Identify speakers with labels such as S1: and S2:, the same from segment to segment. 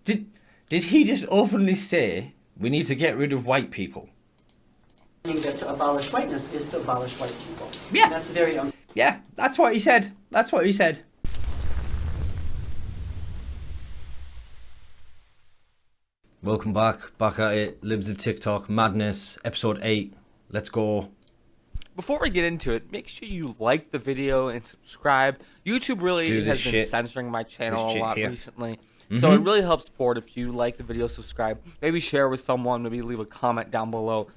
S1: Did he just openly say we need to get rid of white people?
S2: That to abolish whiteness is to abolish white people.
S1: Yeah.
S2: That's very
S1: Yeah, that's what he said. That's what he said. Welcome back at it. Libs of TikTok Madness, episode 8. Let's go.
S3: Before we get into it, make sure you like the video and subscribe. YouTube really has been censoring my channel a lot recently. So it really helps support if you like the video, subscribe. Maybe share with someone, maybe leave a comment down below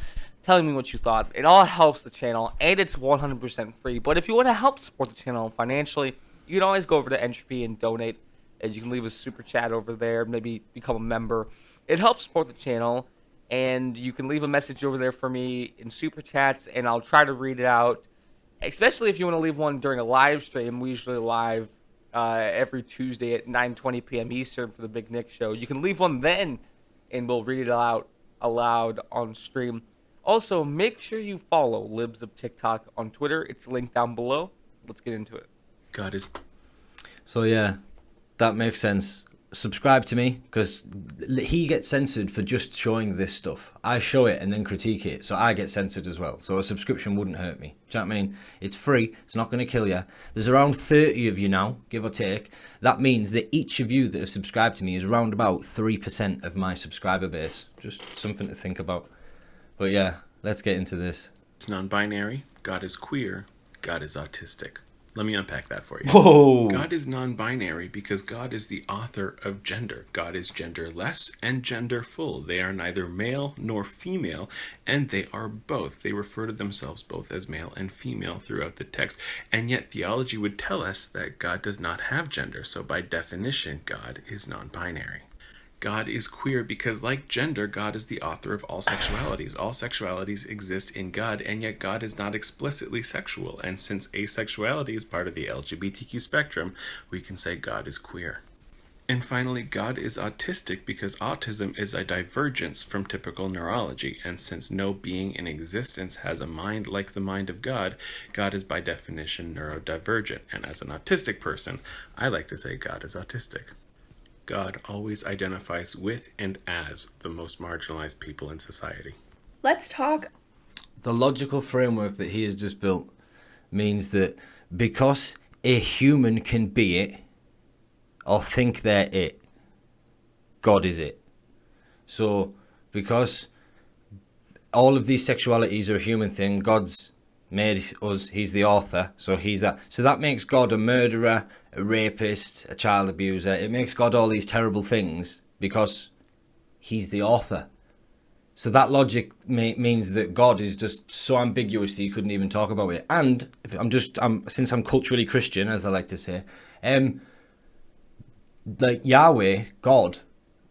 S3: telling me what you thought. It all helps the channel, and it's 100% free. But if you want to help support the channel financially, you can always go over to Entropy and donate. And you can leave a super chat over there, maybe become a member. It helps support the channel, and you can leave a message over there for me in super chats, and I'll try to read it out. Especially if you want to leave one during a live stream. We usually live every Tuesday at 9:20 p.m. Eastern for the Big Nick Show. You can leave one then, and we'll read it out aloud on stream. Also, make sure you follow Libs of TikTok on Twitter. It's linked down below. Let's get into it.
S4: God is...
S1: So yeah, that makes sense. Subscribe to me, because he gets censored for just showing this stuff. I show it and then critique it, so I get censored as well. So a subscription wouldn't hurt me. Do you know what I mean? It's free. It's not going to kill you. There's around 30 of you now, give or take. That means that each of you that have subscribed to me is around about 3% of my subscriber base. Just something to think about. But yeah, let's get into this.
S4: It's non-binary. God is queer. God is autistic. Let me unpack that for you.
S1: Whoa!
S4: God is non-binary because God is the author of gender. God is genderless and genderful. They are neither male nor female, and they are both. They refer to themselves both as male and female throughout the text. And yet theology would tell us that God does not have gender, so by definition, God is non-binary. God is queer because, like gender, God is the author of all sexualities. All sexualities exist in God, and yet God is not explicitly sexual. And since asexuality is part of the LGBTQ spectrum, we can say God is queer. And finally, God is autistic because autism is a divergence from typical neurology. And since no being in existence has a mind like the mind of God, God is by definition neurodivergent. And as an autistic person, I like to say God is autistic. God always identifies with and as the most marginalized people in society.
S5: Let's talk.
S1: The logical framework that he has just built means that because a human can be it or think they're it, God is it. So because all of these sexualities are a human thing, God's made us, he's the author, so he's that. So that makes God a murderer, a rapist, a child abuser. It makes God all these terrible things because he's the author. So that logic means that God is just so ambiguous that you couldn't even talk about it. And since I'm culturally Christian, as I like to say, like Yahweh, God,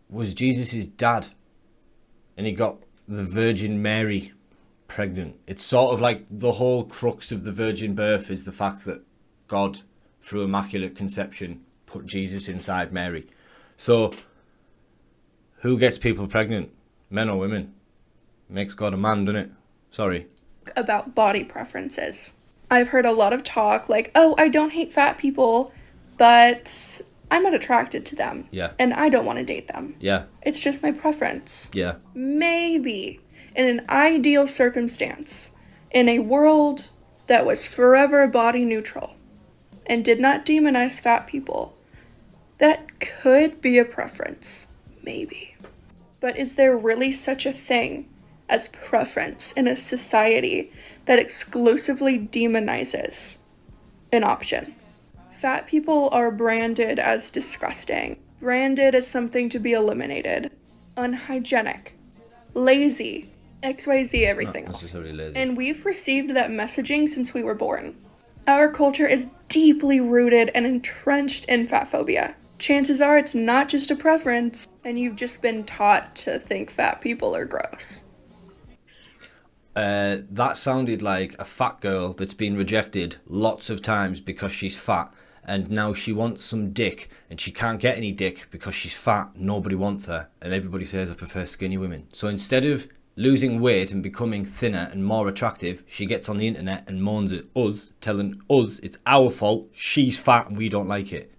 S1: was Jesus's dad, and he got the Virgin Mary pregnant. It's sort of like the whole crux of the virgin birth is the fact that God, through immaculate conception, put Jesus inside Mary. So who gets people pregnant? Men or women? Makes God a man, doesn't it? Sorry.
S5: About body preferences. I've heard a lot of talk like, oh, I don't hate fat people, but I'm not attracted to them.
S1: Yeah.
S5: And I don't want to date them.
S1: Yeah.
S5: It's just my preference.
S1: Yeah.
S5: Maybe in an ideal circumstance, in a world that was forever body neutral and did not demonize fat people, that could be a preference. Maybe. But is there really such a thing as preference in a society that exclusively demonizes an option? Fat people are branded as disgusting, branded as something to be eliminated, unhygienic, lazy, XYZ, everything else. And we've received that messaging since we were born. Our culture is deeply rooted and entrenched in fat phobia. Chances are it's not just a preference, and you've just been taught to think fat people are gross.
S1: That sounded like a fat girl that's been rejected lots of times because she's fat, and now she wants some dick, and she can't get any dick because she's fat. Nobody wants her, and everybody says I prefer skinny women. So instead of losing weight and becoming thinner and more attractive, she gets on the internet and moans at us, telling us it's our fault, she's fat and we don't like it.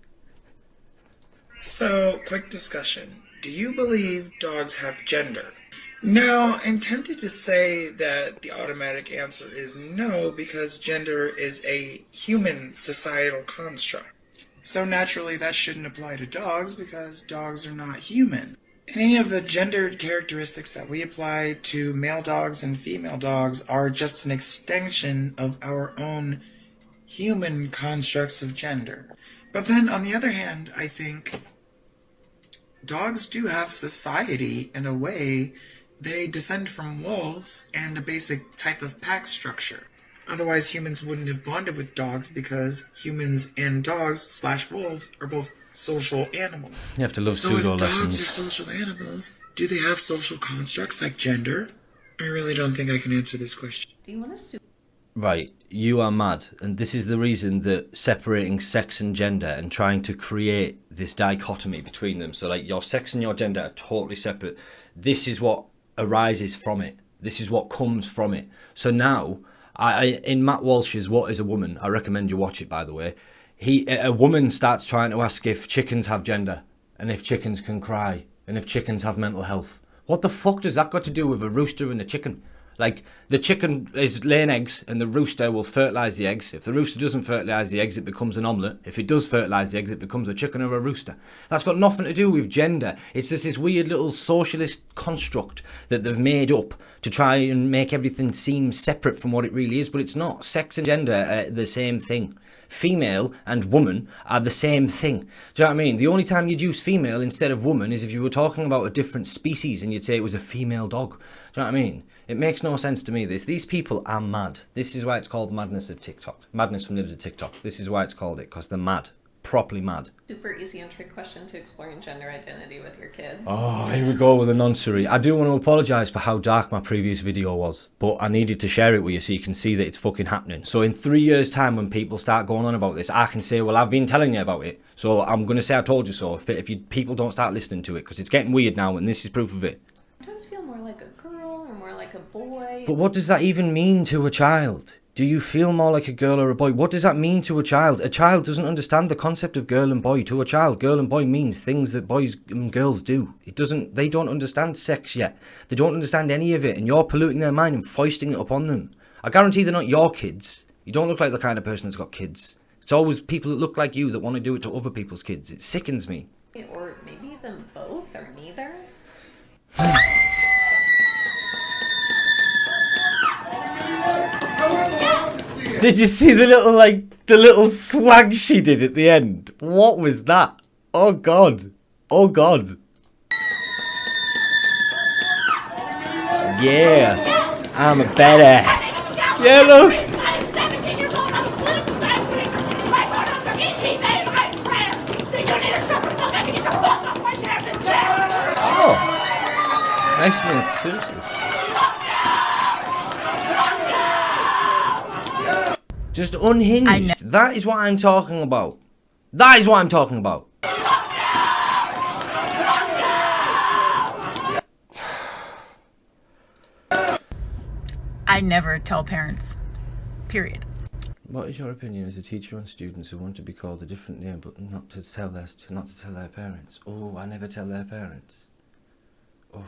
S6: So, quick discussion. do you believe dogs have gender? Now, I'm tempted to say that the automatic answer is no, because gender is a human societal construct. So naturally that shouldn't apply to dogs because dogs are not human. Any of the gendered characteristics that we apply to male dogs and female dogs are just an extension of our own human constructs of gender. But then, on the other hand, I think dogs do have society in a way. They descend from wolves and a basic type of pack structure. Otherwise, humans wouldn't have bonded with dogs because humans and dogs / wolves are both social animals.
S1: You have to love
S6: pseudo lessons. So if dogs
S1: lessons.
S6: are social animals, do they have social constructs like gender? I really don't think I can answer this question.
S7: Do you want to
S1: Right, you are mad, and this is the reason that separating sex and gender and trying to create this dichotomy between them, so like your sex and your gender are totally separate, this is what arises from it. This is what comes from it. So now, in Matt Walsh's What is a Woman, I recommend you watch it, by the way, a woman starts trying to ask if chickens have gender, and if chickens can cry, and if chickens have mental health. What the fuck does that got to do with a rooster and a chicken? Like, the chicken is laying eggs, and the rooster will fertilise the eggs. If the rooster doesn't fertilise the eggs, it becomes an omelette. If it does fertilise the eggs, it becomes a chicken or a rooster. That's got nothing to do with gender. It's just this weird little socialist construct that they've made up to try and make everything seem separate from what it really is, but it's not. Sex and gender are the same thing. Female and woman are the same thing. Do you know what I mean? The only time you'd use female instead of woman is if you were talking about a different species and you'd say it was a female dog. Do you know what I mean? It makes no sense to me, this. These people are mad. This is why it's called Madness of TikTok. Madness from Libs of TikTok. This is why it's called it, because they're mad. Properly mad.
S7: Super easy and trick question to exploring gender identity with your kids.
S1: Oh, here we go with a nonsense. I do want to apologise for how dark my previous video was, but I needed to share it with you so you can see that it's fucking happening. So in 3 years' time, when people start going on about this, I can say, well, I've been telling you about it. So I'm going to say I told you so if people don't start listening to it, because it's getting weird now, and this is proof of it.
S7: Sometimes feel more like a girl or more like a boy.
S1: But what does that even mean to a child? Do you feel more like a girl or a boy? What does that mean to a child? A child doesn't understand the concept of girl and boy. To a child, girl and boy means things that boys and girls do. They don't understand sex yet. They don't understand any of it, and you're polluting their mind and foisting it upon them. I guarantee they're not your kids. You don't look like the kind of person that's got kids. It's always people that look like you that want to do it to other people's kids. It sickens me.
S7: Or maybe them both or neither.
S1: Did you see the little swag she did at the end? What was that? Oh God. Oh God. Yeah. I'm a badass. Yeah, look. Oh. Nice and inclusive. Just unhinged. That is what I'm talking about. That is what I'm talking about.
S8: I never tell parents. Period.
S1: What is your opinion as a teacher on students who want to be called a different name but not to tell their parents? Oh, I never tell their parents. Oh,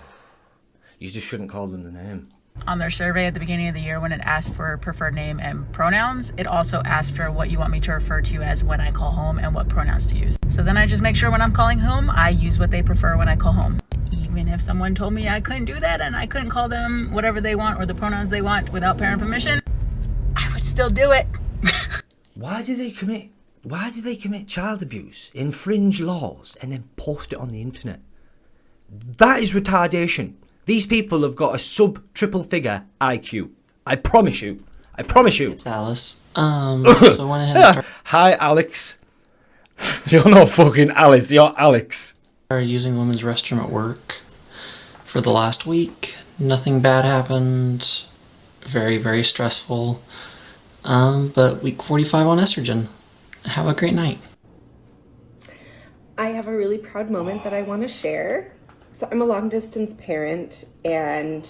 S1: you just shouldn't call them the name.
S8: On their survey at the beginning of the year, when it asked for preferred name and pronouns, it also asked for what you want me to refer to as when I call home and what pronouns to use. So then I just make sure when I'm calling home, I use what they prefer when I call home. Even if someone told me I couldn't do that and I couldn't call them whatever they want or the pronouns they want without parent permission, I would still do it.
S1: Why do they commit child abuse, infringe laws, and then post it on the internet? That is retardation. These people have got a sub-triple figure IQ. I promise you. I promise you.
S9: It's Alice. So I went ahead and started.
S1: Hi, Alex. You're not fucking Alice. You're Alex.
S9: Started using the women's restroom at work for the last week. Nothing bad happened. Very, very stressful. But week 45 on estrogen. Have a great night.
S10: I have a really proud moment that I want to share. So I'm a long distance parent and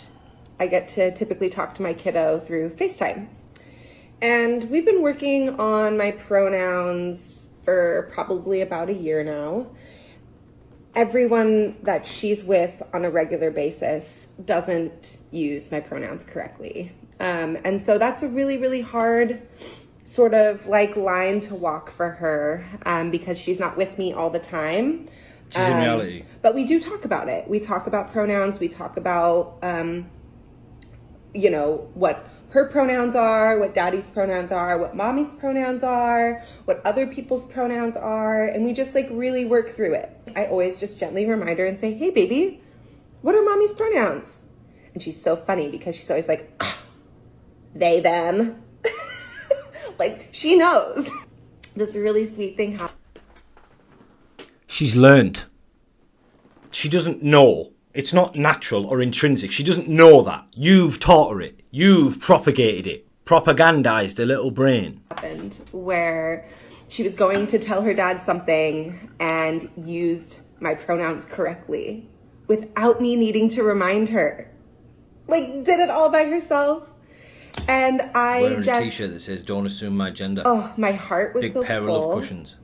S10: I get to typically talk to my kiddo through FaceTime. And we've been working on my pronouns for probably about a year now. everyone that she's with on a regular basis doesn't use my pronouns correctly. And so that's a really, really hard sort of like line to walk for her, because she's not with me all the time.
S1: She's in reality.
S10: But we do talk about it. We talk about pronouns. We talk about, you know, what her pronouns are, what daddy's pronouns are, what mommy's pronouns are, what other people's pronouns are. And we just like really work through it. I always just gently remind her and say, hey, baby, what are mommy's pronouns? And she's so funny because she's always like, they, them. Like, she knows. This really sweet thing happened.
S1: She's learned. She doesn't know. It's not natural or intrinsic. She doesn't know that. You've taught her it. You've propagated it. Propagandized her little brain.
S10: Happened where she was going to tell her dad something and used my pronouns correctly without me needing to remind her. Like, did it all by herself. And I
S1: wearing
S10: just...
S1: a t-shirt that says, don't assume my gender.
S10: Oh, my heart was
S1: Big
S10: so
S1: pair
S10: full.
S1: of cushions.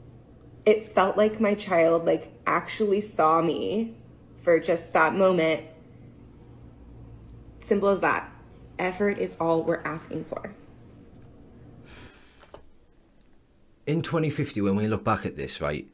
S10: It felt like my child, like, actually saw me for just that moment. Simple as that. Effort is all we're asking for.
S1: In 2050, when we look back at this, right,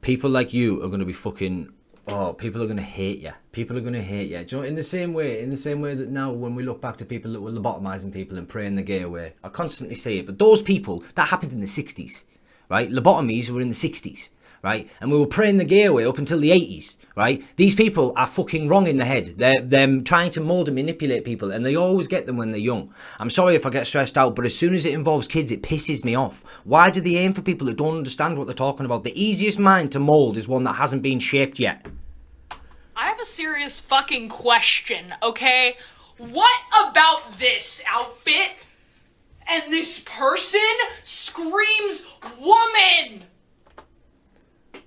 S1: people like you are going to be fucking... Oh, people are going to hate you. People are going to hate you. Do you know, in the same way that now when we look back to people that were lobotomizing people and praying the gay away, I constantly say it, but those people, that happened in the 60s, right? Lobotomies were in the 60s, right? And we were praying the gay away up until the 80s, right? These people are fucking wrong in the head. They're trying to mold and manipulate people, and they always get them when they're young. I'm sorry if I get stressed out, but as soon as it involves kids, it pisses me off. Why do they aim for people that don't understand what they're talking about? The easiest mind to mold is one that hasn't been shaped yet.
S11: I have a serious fucking question, okay? What about this outfit and this person screams woman?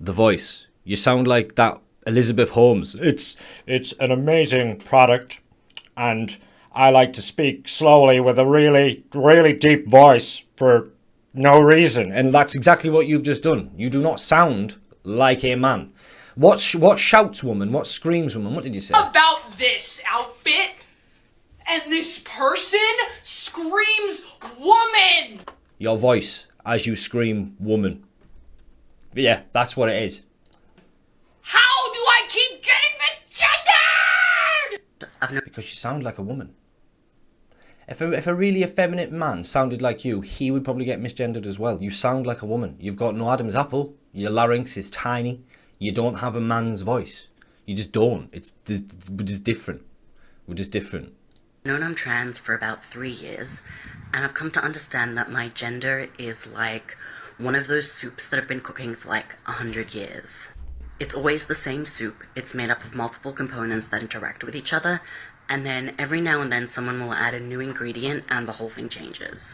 S1: The voice. You sound like that Elizabeth Holmes. It's an amazing product, and I like to speak slowly with a really, really deep voice for no reason. And that's exactly what you've just done. You do not sound like a man. What shouts woman? What screams woman? What did you say?
S11: About this outfit and this person screams woman.
S1: Your voice as you scream woman. Yeah, that's what it is.
S11: How do I keep getting this gendered?
S1: Because you sound like a woman. If a really effeminate man sounded like you, he would probably get misgendered as well. You sound like a woman. You've got no Adam's apple. Your larynx is tiny. You don't have a man's voice. You just don't. We're just different. We're just different.
S12: I've known I'm trans for about 3 years, and I've come to understand that my gender is like one of those soups that have been cooking for like 100 years. It's always the same soup. It's made up of multiple components that interact with each other, and then every now and then someone will add a new ingredient and the whole thing changes.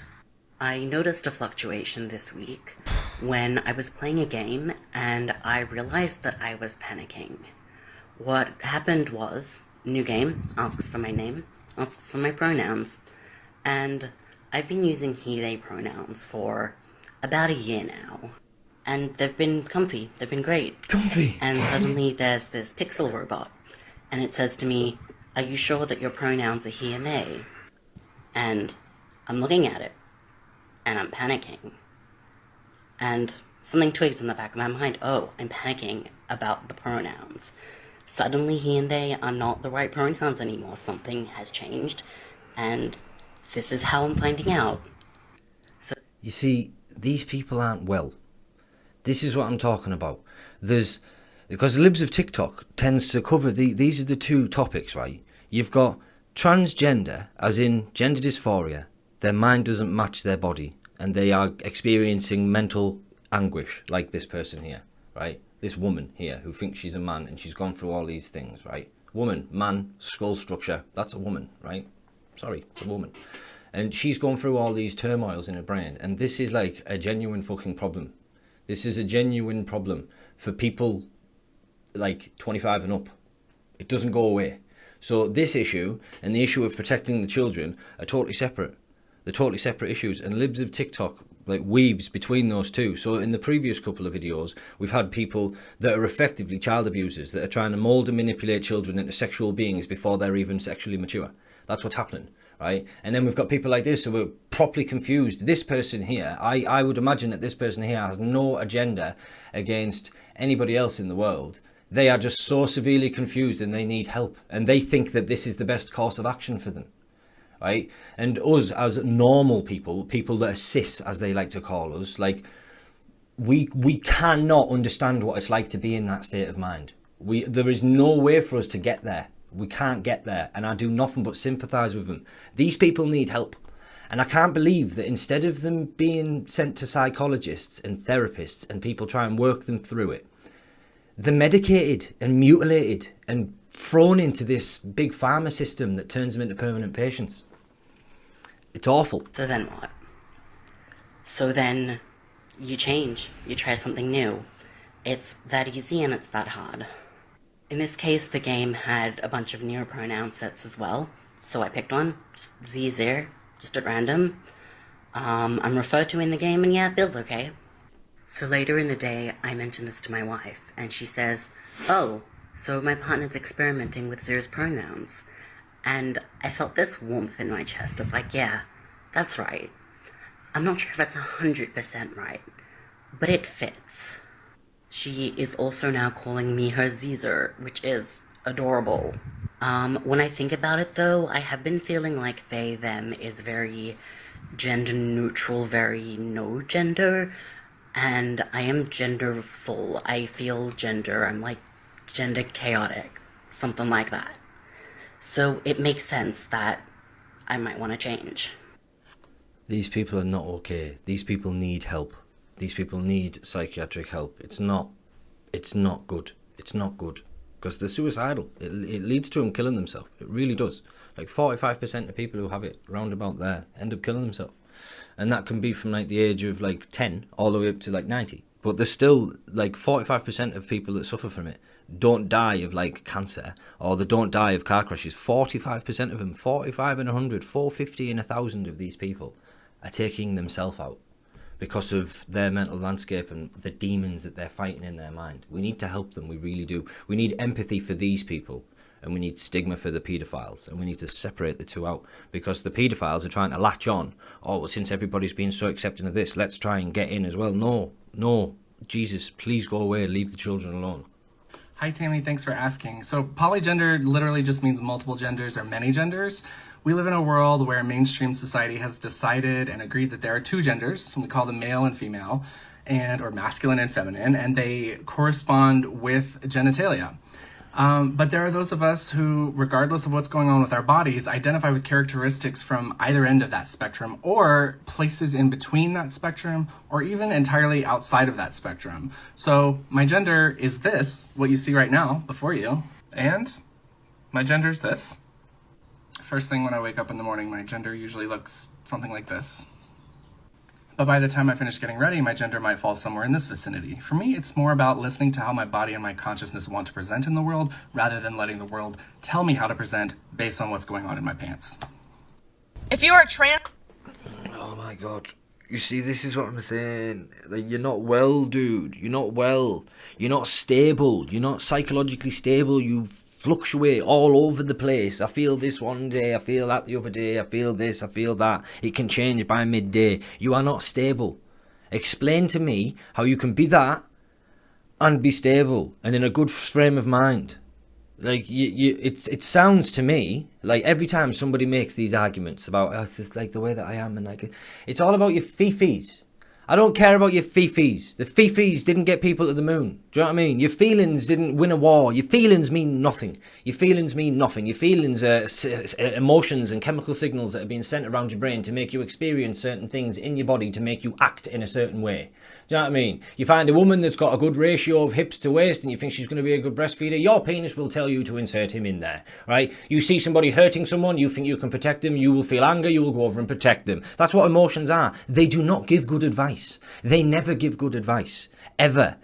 S12: I noticed a fluctuation this week when I was playing a game and I realized that I was panicking. What happened was, new game, asks for my name, asks for my pronouns, and I've been using he, they pronouns for about a year now. And they've been comfy, they've been great.
S1: Comfy!
S12: And suddenly there's this pixel robot, and it says to me, are you sure that your pronouns are he and they? And I'm looking at it. And I'm panicking. And something twigs in the back of my mind. Oh, I'm panicking about the pronouns. Suddenly he and they are not the right pronouns anymore. Something has changed. And this is how I'm finding out. So,
S1: you see, these people aren't well. This is what I'm talking about. Because the libs of TikTok tends to cover these are the two topics, right? You've got transgender, as in gender dysphoria. Their mind doesn't match their body, and they are experiencing mental anguish, like this person here, right? This woman here who thinks she's a man, and she's gone through all these things, right? Woman, man, skull structure, that's a woman, right? Sorry, it's a woman. And she's gone through all these turmoils in her brain, and this is like a genuine fucking problem. This is a genuine problem for people like 25 and up. It doesn't go away. So this issue and the issue of protecting the children are totally separate. They're totally separate issues, and libs of TikTok like weaves between those two. So in the previous couple of videos, we've had people that are effectively child abusers that are trying to mold and manipulate children into sexual beings before they're even sexually mature. That's what's happening, right? And then we've got people like this who are properly confused. This person here, I would imagine that this person here has no agenda against anybody else in the world. They are just so severely confused and they need help. And they think that this is the best course of action for them. Right? And us as normal people, people that are cis, as they like to call us, like we cannot understand what it's like to be in that state of mind. There is no way for us to get there. We can't get there, and I do nothing but sympathise with them. These people need help, and I can't believe that instead of them being sent to psychologists and therapists and people try and work them through it, they're medicated and mutilated and thrown into this big pharma system that turns them into permanent patients. It's awful.
S12: So then what? So then you change. You try something new. It's that easy and it's that hard. In this case, the game had a bunch of neopronoun sets as well. So I picked one, just Z0, just at random. I'm referred to in the game and yeah, it feels okay. So later in the day, I mentioned this to my wife and she says, oh, so my partner's experimenting with Zer's pronouns. And I felt this warmth in my chest of like, yeah, that's right. I'm not sure if that's 100% right, but it fits. She is also now calling me her Zer, which is adorable. When I think about it though, I have been feeling like they, them is very gender neutral, very no gender, and I am gender full. I feel gender, I'm like gender chaotic, something like that. So it makes sense that I might want to change.
S1: These people are not okay. These people need help. These people need psychiatric help. It's not good. It's not good. Because they're suicidal. It leads to them killing themselves. It really does. Like 45% of people who have it round about there end up killing themselves. And that can be from like the age of like 10 all the way up to like 90. But there's still like 45% of people that suffer from it don't die of like cancer, or they don't die of car crashes. 45% of them, 45 and 100, 450 and 1,000 of these people are taking themselves out because of their mental landscape and the demons that they're fighting in their mind. We need to help them, we really do. We need empathy for these people, and we need stigma for the paedophiles, and we need to separate the two out, because the paedophiles are trying to latch on. Oh, well, since everybody's been so accepting of this, let's try and get in as well. No, Jesus, please go away, leave the children alone.
S13: Hi Tammy, thanks for asking. So polygender literally just means multiple genders or many genders. We live in a world where mainstream society has decided and agreed that there are two genders, and we call them male and female, or masculine and feminine, and they correspond with genitalia. But there are those of us who, regardless of what's going on with our bodies, identify with characteristics from either end of that spectrum, or places in between that spectrum, or even entirely outside of that spectrum. So my gender is this, what you see right now before you, and my gender is this. First thing when I wake up in the morning, my gender usually looks something like this. But by the time I finish getting ready, my gender might fall somewhere in this vicinity. For me, it's more about listening to how my body and my consciousness want to present in the world, rather than letting the world tell me how to present based on what's going on in my pants.
S11: If you are trans...
S1: Oh my God. You see, this is what I'm saying. Like, you're not well, dude. You're not well. You're not stable. You're not psychologically stable. You fluctuate all over the place. I feel this one day, I feel that the other day, I feel this, I feel that. It can change by midday. You are not stable. Explain to me how you can be that and be stable and in a good frame of mind. Like, it sounds to me like every time somebody makes these arguments about, oh, it's like the way that I am, and like, it's all about your fifis. I don't care about your fifis. The fifis didn't get people to the moon. Do you know what I mean? Your feelings didn't win a war. Your feelings mean nothing. Your feelings mean nothing. Your feelings are emotions and chemical signals that are being sent around your brain to make you experience certain things in your body, to make you act in a certain way. Do you know what I mean? You find a woman that's got a good ratio of hips to waist and you think she's going to be a good breastfeeder, your penis will tell you to insert him in there, right? You see somebody hurting someone, you think you can protect them, you will feel anger, you will go over and protect them. That's what emotions are. They do not give good advice. They never give good advice. Ever.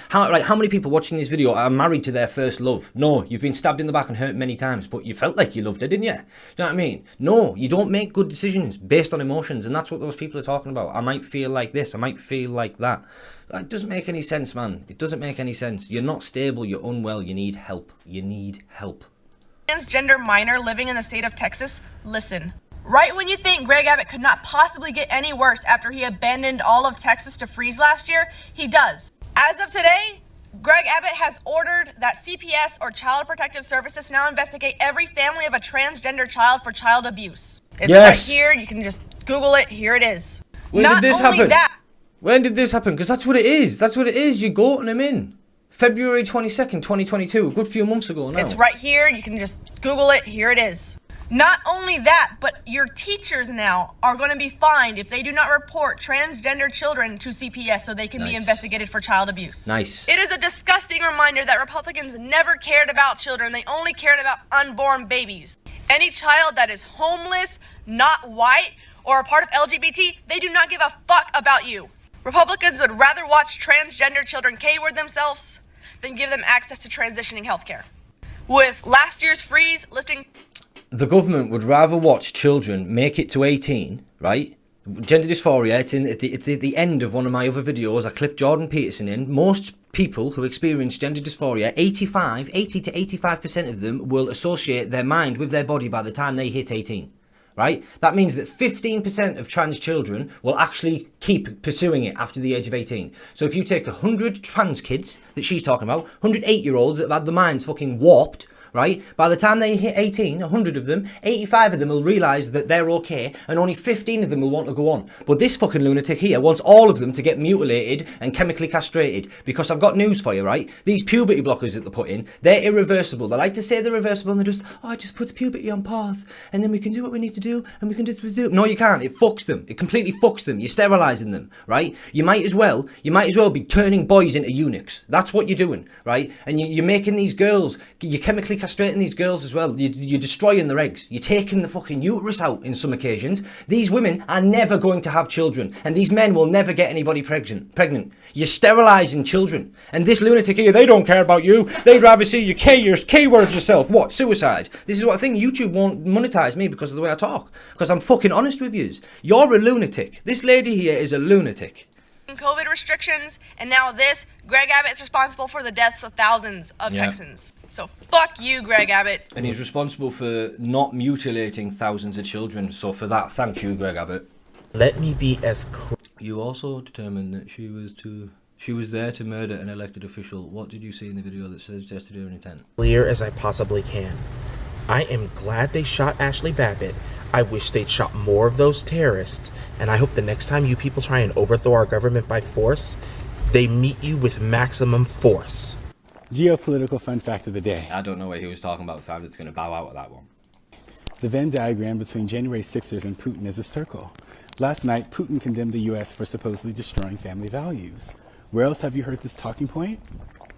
S1: How many people watching this video are married to their first love? No, you've been stabbed in the back and hurt many times, but you felt like you loved her, didn't you? You know what I mean? No, you don't make good decisions based on emotions, and that's what those people are talking about. I might feel like this, I might feel like that. It doesn't make any sense, man. It doesn't make any sense. You're not stable, you're unwell, you need help. You need help.
S11: Transgender minor living in the state of Texas, listen. Right when you think Greg Abbott could not possibly get any worse after he abandoned all of Texas to freeze last year, he does. As of today, Greg Abbott has ordered that CPS or Child Protective Services now investigate every family of a transgender child for child abuse. It's right here. You can just Google it. Here it is.
S1: When did this happen? When did this happen? Because that's what it is. That's what it is. You're goating him in. February 22nd, 2022. A good few months ago now.
S11: It's right here. You can just Google it. Here it is. Not only that, but your teachers now are going to be fined if they do not report transgender children to CPS so they can be investigated for child abuse.
S1: Nice.
S11: It is a disgusting reminder that Republicans never cared about children. They only cared about unborn babies. Any child that is homeless, not white, or a part of LGBT, they do not give a fuck about you. Republicans would rather watch transgender children K-word themselves than give them access to transitioning healthcare. With last year's freeze lifting...
S1: The government would rather watch children make it to 18, right? Gender dysphoria, it's at the end of one of my other videos. I clipped Jordan Peterson in. Most people who experience gender dysphoria, 80 to 85% of them will associate their mind with their body by the time they hit 18, right? That means that 15% of trans children will actually keep pursuing it after the age of 18. So if you take 100 trans kids that she's talking about, 100 8-year-olds that have had their minds fucking warped, right? By the time they hit 18, 100 of them, 85 of them will realise that they're okay, and only 15 of them will want to go on. But this fucking lunatic here wants all of them to get mutilated and chemically castrated, because I've got news for you, right? These puberty blockers that they put in, they're irreversible. They like to say they're reversible, and they're just, it just puts puberty on pause, and then we can do what we need to do, and we can do what we do. No, you can't. It fucks them. It completely fucks them. You're sterilising them, right? You might as well be turning boys into eunuchs. That's what you're doing, right? And you're making these girls, you're chemically castrating these girls as well. You're destroying their eggs. You're taking the fucking uterus out in some occasions. These women are never going to have children, and these men will never get anybody pregnant. You're sterilising children. And this lunatic here, they don't care about you. They'd rather see you K-word yourself. What? Suicide. This is what I think. YouTube won't monetize me because of the way I talk. Because I'm fucking honest with you. You're a lunatic. This lady here is a lunatic.
S11: COVID restrictions, and now this. Greg Abbott's responsible for the deaths of thousands of Texans. So fuck you, Greg Abbott.
S1: And he's responsible for not mutilating thousands of children. So for that, thank you, Greg Abbott.
S14: Let me be as clear.
S1: You also determined that she was there to murder an elected official. What did you see in the video that suggested her intent?
S14: Clear as I possibly can. I am glad they shot Ashley Babbitt. I wish they'd shot more of those terrorists, and I hope the next time you people try and overthrow our government by force, they meet you with maximum force.
S15: Geopolitical fun fact of the day.
S1: I don't know what he was talking about, so I'm just going to bow out of that one.
S15: The Venn diagram between January 6ers and Putin is a circle. Last night, Putin condemned the U.S. for supposedly destroying family values. Where else have you heard this talking point?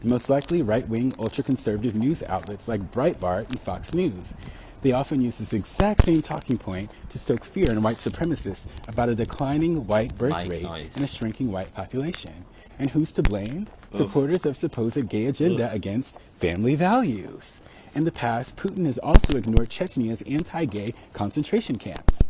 S15: Most likely right-wing, ultra-conservative news outlets like Breitbart and Fox News. They often use this exact same talking point to stoke fear in white supremacists about a declining white birth rate and a shrinking white population. And who's to blame? Supporters of supposed gay agenda against family values. In the past, Putin has also ignored Chechnya's anti-gay concentration camps.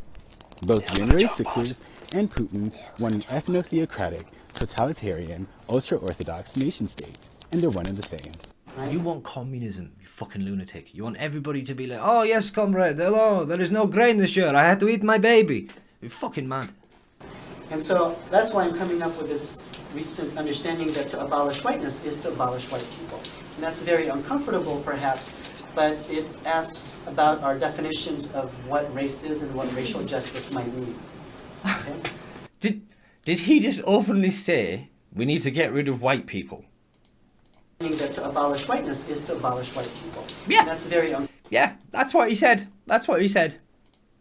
S15: Both January 6ers and Putin want an ethno-theocratic, totalitarian, ultra-orthodox nation-state. And they're one and the same.
S1: You want communism, you fucking lunatic. You want everybody to be like, oh yes, comrade, hello, there is no grain this year, I had to eat my baby. You're fucking mad.
S2: And so that's why I'm coming up with this recent understanding that to abolish whiteness is to abolish white people. And that's very uncomfortable perhaps, but it asks about our definitions of what race is and what racial justice might mean. Okay?
S1: Did he just openly say we need to get rid of white people?
S2: That to abolish whiteness is to abolish white people.
S1: Yeah.
S2: And that's very
S1: yeah, that's what he said. That's what he said.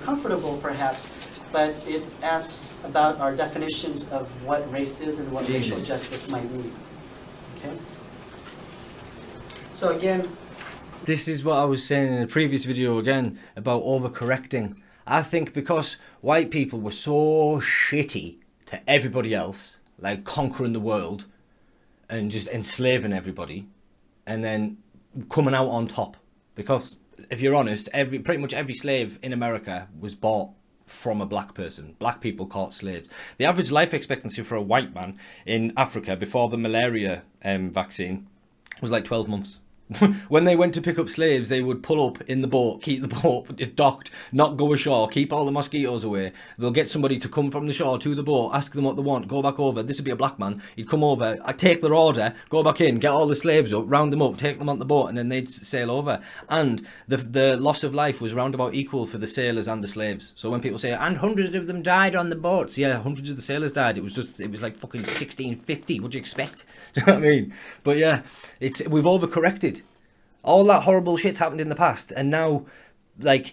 S2: Uncomfortable perhaps, but it asks about our definitions of what race is and what racial justice might mean. Okay? So again,
S1: this is what I was saying in a previous video again about overcorrecting. I think because white people were so shitty to everybody else, like conquering the world, and just enslaving everybody, and then coming out on top. Because if you're honest, pretty much every slave in America was bought from a black person. Black people caught slaves. The average life expectancy for a white man in Africa before the malaria vaccine was like 12 months. When they went to pick up slaves, they would pull up in the boat, keep the boat docked, not go ashore, keep all the mosquitoes away. They'll get somebody to come from the shore to the boat, ask them what they want, go back over. This would be a black man. He'd come over, I'd take their order, go back in, get all the slaves up, round them up, take them on the boat, and then they'd sail over. And the loss of life was round about equal for the sailors and the slaves. So when people say, and hundreds of them died on the boats, yeah, hundreds of the sailors died. It was like fucking 1650. What'd you expect? Do you know what I mean? But yeah, we've overcorrected. All that horrible shit's happened in the past, and now, like,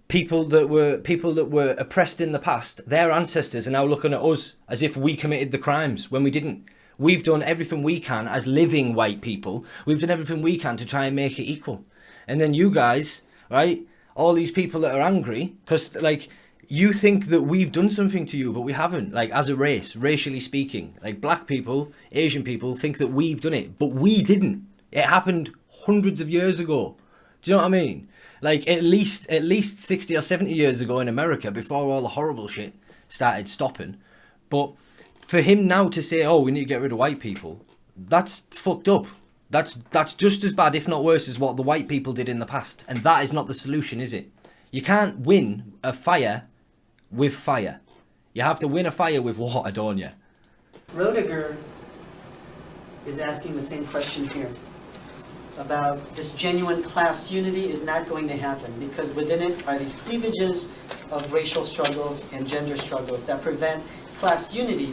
S1: people that were oppressed in the past, their ancestors are now looking at us as if we committed the crimes when we didn't. We've done everything we can as living white people. We've done everything we can to try and make it equal. And then you guys, right? All these people that are angry because, like, you think that we've done something to you, but we haven't. Like, as a race, racially speaking, like, black people, Asian people think that we've done it, but we didn't. It happened hundreds of years ago. Do you know what I mean? Like, at least 60 or 70 years ago in America, before all the horrible shit started stopping. But for him now to say, oh, we need to get rid of white people, that's fucked up. That's just as bad, if not worse, as what the white people did in the past. And that is not the solution, is it? You can't win a fire with fire. You have to win a fire with water, don't you?
S2: Roediger is asking the same question here about this genuine class unity is not going to happen because within it are these cleavages of racial struggles and gender struggles that prevent class unity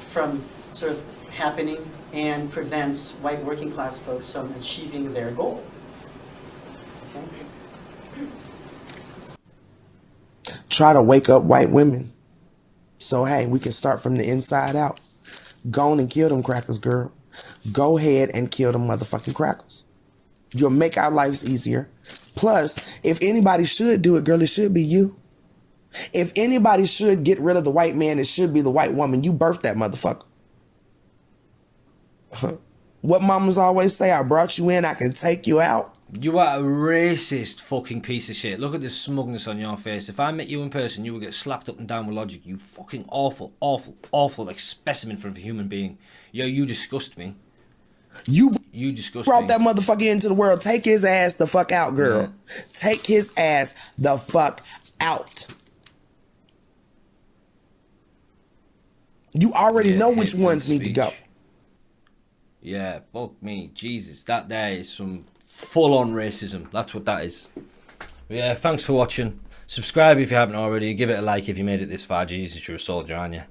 S2: from sort of happening and prevents white working class folks from achieving their goal. Okay?
S16: Try to wake up white women. So, hey, we can start from the inside out. Go on and kill them crackers, girl. Go ahead and kill them motherfucking crackers. You'll make our lives easier. Plus, if anybody should do it, girl, it should be you. If anybody should get rid of the white man, it should be the white woman. You birthed that motherfucker. What mamas always say, I brought you in, I can take you out.
S1: You are a racist fucking piece of shit. Look at the smugness on your face. If I met you in person, you would get slapped up and down with logic. You fucking awful, like specimen for a human being. Yo, you disgust me. You disgust
S16: brought
S1: me.
S16: That motherfucker into the world. Take his ass the fuck out, girl. Yeah. Take his ass the fuck out. You already know which ones need to go.
S1: Yeah, fuck me. Jesus, that there is some full-on racism. That's what that is. But yeah, thanks for watching. Subscribe if you haven't already. Give it a like if you made it this far. Jesus, you're a soldier, aren't you?